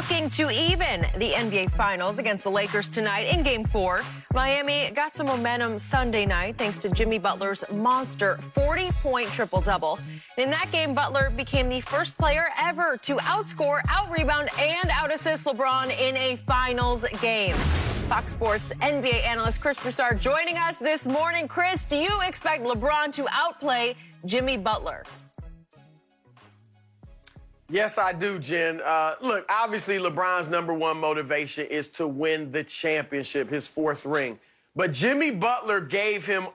looking to even the NBA Finals against the Lakers tonight in Game 4. Miami got some momentum Sunday night thanks to Jimmy Butler's monster 40-point triple-double. In that game, Butler became the first player ever to outscore, outrebound, and outassist LeBron in a Finals game. Fox Sports NBA analyst Chris Broussard joining us this morning. Chris, do you expect LeBron to outplay Jimmy Butler? Yes, I do, Jen. Look, obviously LeBron's #1 motivation is to win the championship, his 4th ring. But Jimmy Butler gave him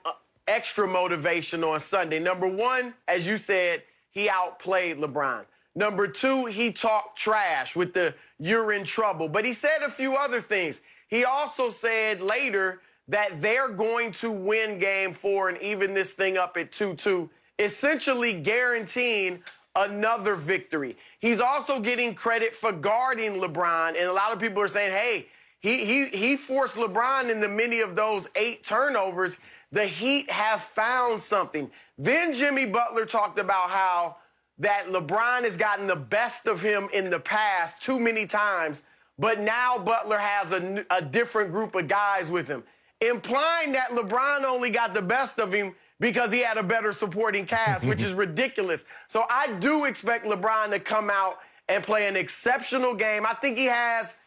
extra motivation on Sunday. #1, as you said, he outplayed LeBron. #2, he talked trash with the "you're in trouble." But he said a few other things. He also said later that they're going to win Game 4 and even this thing up at 2-2, essentially guaranteeing another victory. He's also getting credit for guarding LeBron, and a lot of people are saying, hey, he forced LeBron into many of those 8 turnovers. The Heat have found something. Then Jimmy Butler talked about how that LeBron has gotten the best of him in the past too many times, but now Butler has a different group of guys with him, implying that LeBron only got the best of him because he had a better supporting cast, which is ridiculous. So I do expect LeBron to come out and play an exceptional game. I think he has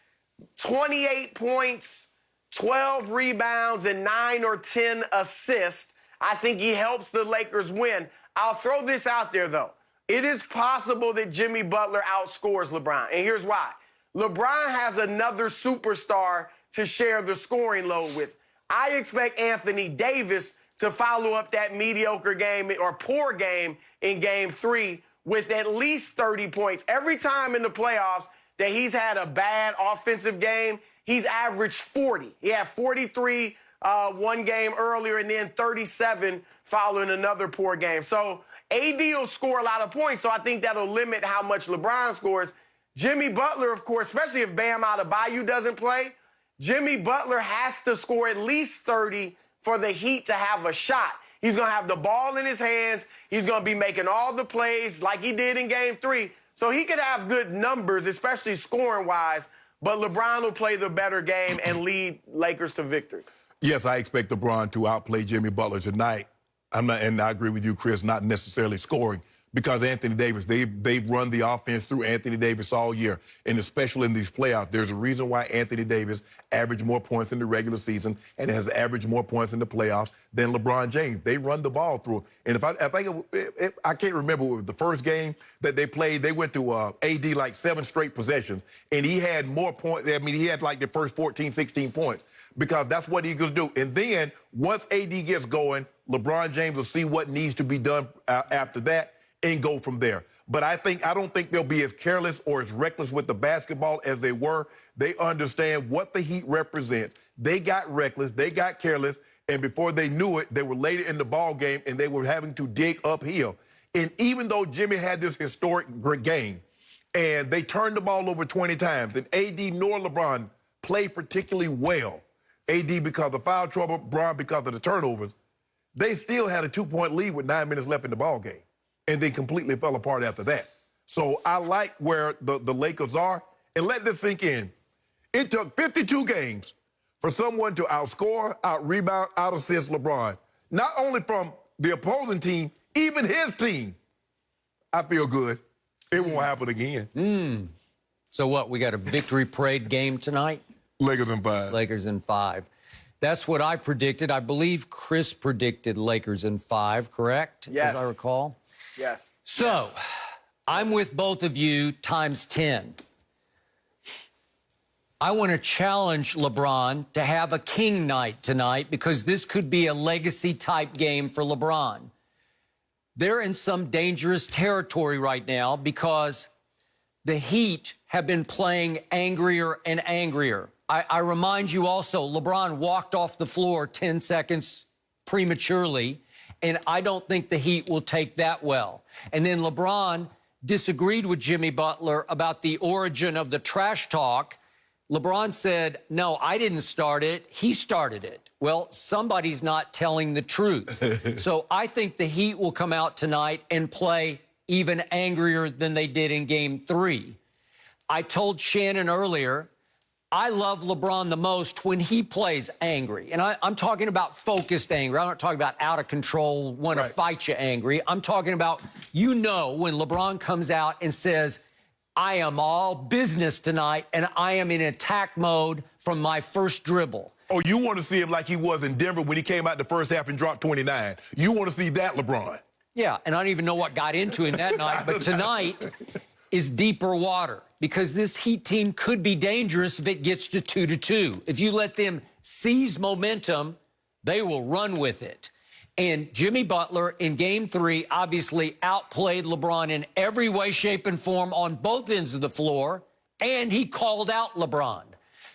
28 points, 12 rebounds, and 9 or 10 assists. I think he helps the Lakers win. I'll throw this out there, though. It is possible that Jimmy Butler outscores LeBron, and here's why. LeBron has another superstar to share the scoring load with. I expect Anthony Davis to follow up that mediocre game or poor game in Game 3 with at least 30 points. Every time in the playoffs that he's had a bad offensive game, he's averaged 40. He had 43 one game earlier and then 37 following another poor game. So AD will score a lot of points, so I think that'll limit how much LeBron scores. Jimmy Butler, of course, especially if Bam Adebayo doesn't play, Jimmy Butler has to score at least 30 for the Heat to have a shot. He's going to have the ball in his hands. He's going to be making all the plays like he did in Game 3. So he could have good numbers, especially scoring-wise, but LeBron will play the better game and lead Lakers to victory. Yes, I expect LeBron to outplay Jimmy Butler tonight. And I agree with you, Chris, not necessarily scoring, because Anthony Davis, they've run the offense through Anthony Davis all year, and especially in these playoffs. There's a reason why Anthony Davis averaged more points in the regular season and has averaged more points in the playoffs than LeBron James. They run the ball through. And I can't remember the first game that they played, they went to AD like 7 straight possessions, and he had more points. I mean, he had like the first 14, 16 points, because that's what Eagles do. And then once AD gets going, LeBron James will see what needs to be done after that and go from there. But I don't think they'll be as careless or as reckless with the basketball as they were. They understand what the Heat represents. They got reckless, they got careless, and before they knew it, they were later in the ball game and they were having to dig uphill. And even though Jimmy had this historic game and they turned the ball over 20 times, and AD nor LeBron played particularly well, AD because of foul trouble, LeBron because of the turnovers, they still had a 2-point lead with 9 minutes left in the ball game. And they completely fell apart after that. So I like where the Lakers are. And let this sink in. It took 52 games for someone to outscore, outrebound, outassist LeBron. Not only from the opposing team, even his team. I feel good. It won't happen again. So what, we got a victory parade game tonight? Lakers in 5. Lakers in 5. That's what I predicted. I believe Chris predicted Lakers in 5, correct? Yes. As I recall. Yes. So, yes. I'm with both of you times 10. I want to challenge LeBron to have a king night tonight, because this could be a legacy-type game for LeBron. They're in some dangerous territory right now because the Heat have been playing angrier and angrier. I remind you also, LeBron walked off the floor 10 seconds prematurely, and I don't think the Heat will take that well. And then LeBron disagreed with Jimmy Butler about the origin of the trash talk. LeBron said, no, I didn't start it. He started it. Well, somebody's not telling the truth. So I think the Heat will come out tonight and play even angrier than they did in Game 3. I told Shannon earlier, I love LeBron the most when he plays angry. And I'm talking about focused angry. I'm not talking about out of control, want to fight you angry. I'm talking about, when LeBron comes out and says, I am all business tonight, and I am in attack mode from my first dribble. Oh, you want to see him like he was in Denver when he came out the first half and dropped 29. You want to see that LeBron. Yeah, and I don't even know what got into him that night, but tonight is deeper water because this Heat team could be dangerous if it gets to 2-2. If you let them seize momentum, they will run with it. And Jimmy Butler in Game 3 obviously outplayed LeBron in every way, shape, and form on both ends of the floor, and he called out LeBron.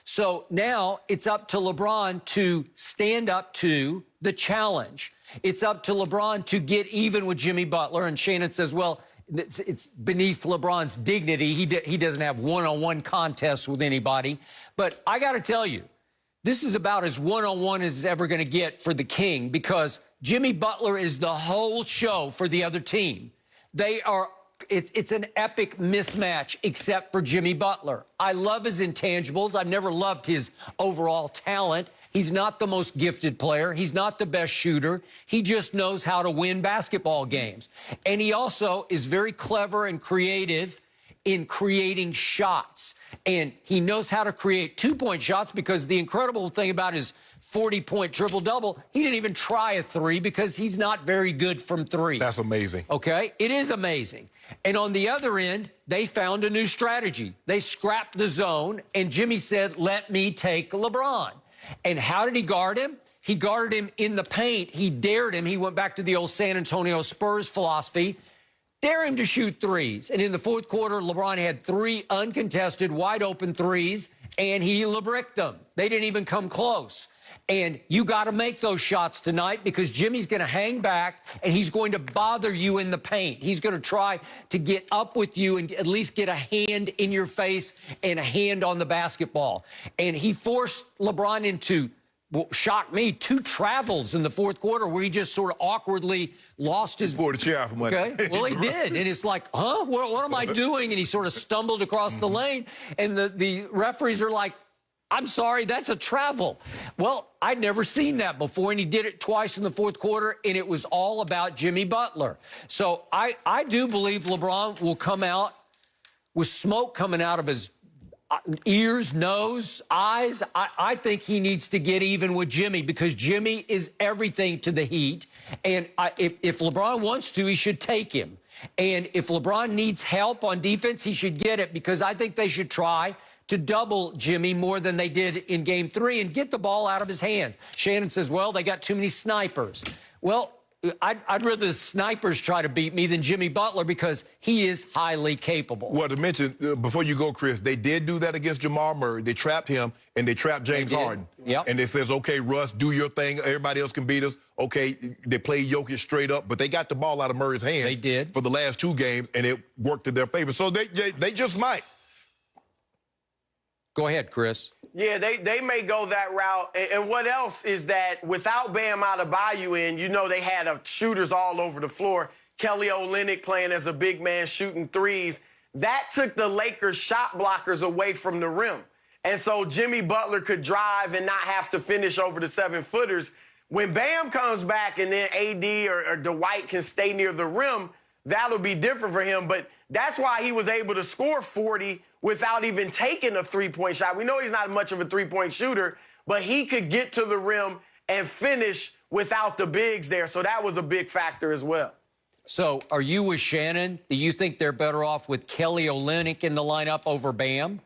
So now it's up to LeBron to stand up to the challenge. It's up to LeBron to get even with Jimmy Butler. And Shannon says, well, it's beneath LeBron's dignity. He doesn't have one-on-one contests with anybody. But I got to tell you, this is about as one-on-one as it's ever going to get for the King because Jimmy Butler is the whole show for the other team. It's an epic mismatch except for Jimmy Butler. I love his intangibles. I've never loved his overall talent. He's not the most gifted player. He's not the best shooter. He just knows how to win basketball games. And he also is very clever and creative in creating shots. And he knows how to create two-point shots because the incredible thing about his 40-point triple-double, he didn't even try a three because he's not very good from three. That's amazing. Okay? It is amazing. And on the other end, they found a new strategy. They scrapped the zone, and Jimmy said, let me take LeBron. And how did he guard him? He guarded him in the paint. He dared him. He went back to the old San Antonio Spurs philosophy. Dare him to shoot threes. And in the fourth quarter, LeBron had 3 uncontested, wide-open threes, and he LeBricked them. They didn't even come close. And you got to make those shots tonight because Jimmy's going to hang back, and he's going to bother you in the paint. He's going to try to get up with you and at least get a hand in your face and a hand on the basketball. And he forced LeBron into, shocked me, 2 travels in the fourth quarter where he just sort of awkwardly lost his... Poured a chair for money. Okay, well, he did. And it's like, huh? What am I doing? And he sort of stumbled across the lane. And the referees are like, I'm sorry, that's a travel. Well, I'd never seen that before, and he did it twice in the fourth quarter, and it was all about Jimmy Butler. So I do believe LeBron will come out with smoke coming out of his ears, nose, eyes. I think he needs to get even with Jimmy because Jimmy is everything to the Heat. And if LeBron wants to, he should take him. And if LeBron needs help on defense, he should get it because I think they should try to double Jimmy more than they did in Game 3 and get the ball out of his hands. Shannon says, well, they got too many snipers. Well, I'd rather the snipers try to beat me than Jimmy Butler because he is highly capable. Well, to mention, before you go, Chris, they did do that against Jamal Murray. They trapped him, and they trapped James Harden. Yep. And they says, okay, Russ, do your thing. Everybody else can beat us. Okay, they played Jokic straight up, but they got the ball out of Murray's hand. They did. For the last 2 games, and it worked in their favor. So they just might. Go ahead, Chris. Yeah, they may go that route. And what else is that without Bam Adebayo in, they had shooters all over the floor. Kelly Olynyk playing as a big man shooting threes. That took the Lakers shot blockers away from the rim. And so Jimmy Butler could drive and not have to finish over the 7-footers. When Bam comes back and then AD or Dwight can stay near the rim, that'll be different for him. But that's why he was able to score 40 without even taking a 3-point shot. We know he's not much of a 3-point shooter, but he could get to the rim and finish without the bigs there. So that was a big factor as well. So are you with Shannon? Do you think they're better off with Kelly Olynyk in the lineup over Bam?